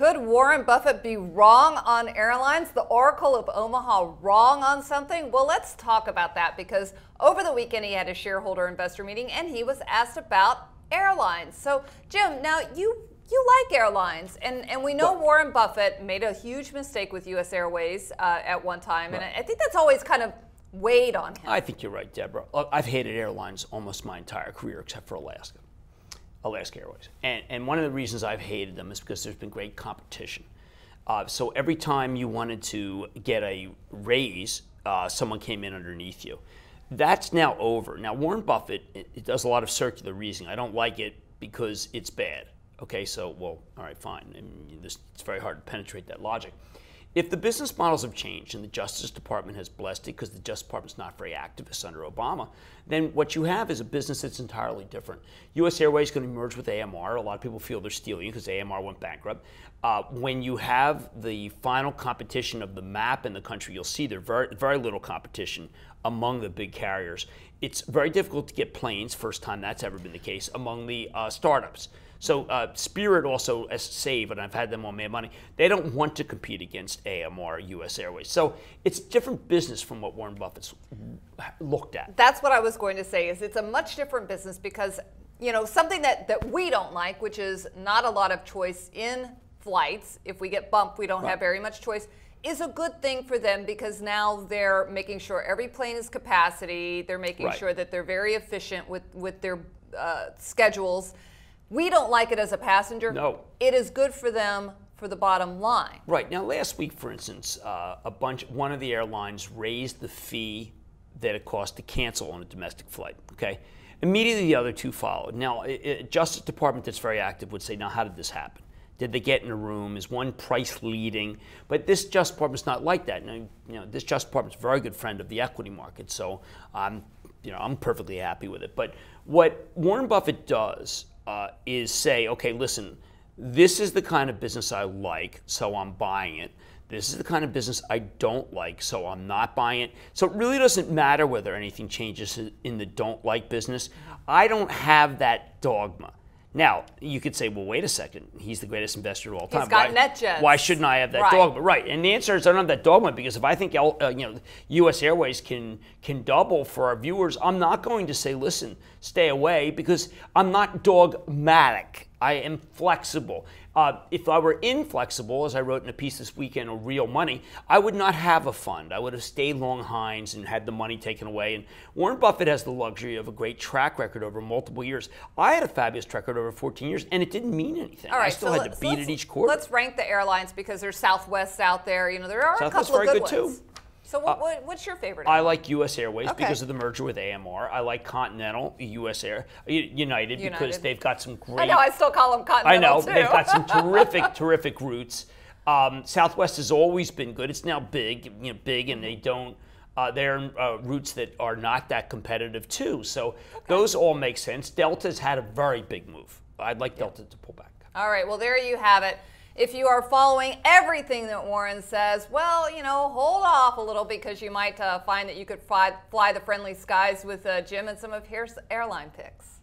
Could Warren Buffett be wrong on airlines? The Oracle of Omaha wrong on something? Well, let's talk about that, because over the weekend he had a shareholder investor meeting and he was asked about airlines. So, Jim, now you like airlines, and we know Warren Buffett made a huge mistake with U.S. Airways at one time, and I think that's always kind of weighed on him. I think you're right, Deborah. I've hated airlines almost my entire career except for Alaska Airways. And one of the reasons I've hated them is because there's been great competition. So every time you wanted to get a raise, someone came in underneath you. That's now over. Now, Warren Buffett, it does a lot of circular reasoning. I don't like it because it's bad. Okay, so, well, all right, fine. I mean, it's very hard to penetrate that logic. If the business models have changed and the Justice Department has blessed it, because the Justice Department's not very activist under Obama, then what you have is a business that's entirely different. U.S. Airways is going to merge with AMR. A lot of people feel they're stealing because AMR went bankrupt. When you have the final competition of the map in the country, you'll see there's very little competition among the big carriers. It's very difficult to get planes, first time that's ever been the case, among the startups. So Spirit also, as Save, and I've had them on Mad Money, they don't want to compete against AMR, U.S. Airways. So it's different business from what Warren Buffett's looked at. That's what I was going to say, is it's a much different business because, you know, something that we don't like, which is not a lot of choice in flights. If we get bumped, we don't have very much choice, is a good thing for them, because now they're making sure every plane is capacity. They're making sure that they're very efficient with their schedules. We don't like it as a passenger. No. It is good for them for the bottom line. Right. Now, last week, for instance, one of the airlines raised the fee that it cost to cancel on a domestic flight. Okay. Immediately, the other two followed. Now, Justice Department that's very active would say, now, how did this happen? Did they get in a room? Is one price leading? But this Justice Department's not like that. Now, this Justice Department's a very good friend of the equity market, so I'm perfectly happy with it. But what Warren Buffett does is say, okay, listen, this is the kind of business I like, so I'm buying it. This is the kind of business I don't like, so I'm not buying it. So it really doesn't matter whether anything changes in the don't like business. I don't have that dogma. Now, you could say, well, wait a second. He's the greatest investor of all time. He's got NetJets. Why shouldn't I have that dogma? Right. And the answer is I don't have that dogma, because if I think U.S. Airways can double for our viewers, I'm not going to say, listen, stay away, because I'm not dogmatic. I am flexible. If I were inflexible, as I wrote in a piece this weekend on Real Money, I would not have a fund. I would have stayed long Hines and had the money taken away. And Warren Buffett has the luxury of a great track record over multiple years. I had a fabulous track record over 14 years, and it didn't mean anything. All right, I still had to beat it each quarter. Let's rank the airlines, because there's Southwest out there. You know, there are Southwest's a couple of good very good ones. too. So what's your favorite? I like U.S. Airways because of the merger with AMR. I like Continental, United, because they've got some great. I know, I still call them Continental too. They've got some terrific routes. Southwest has always been good. It's now big, and they don't. They're routes that are not that competitive too. So those all make sense. Delta's had a very big move. I'd like Delta to pull back. All right, well, there you have it. If you are following everything that Warren says, well, hold off a little, because you might find that you could fly the friendly skies with Jim and some of his airline picks.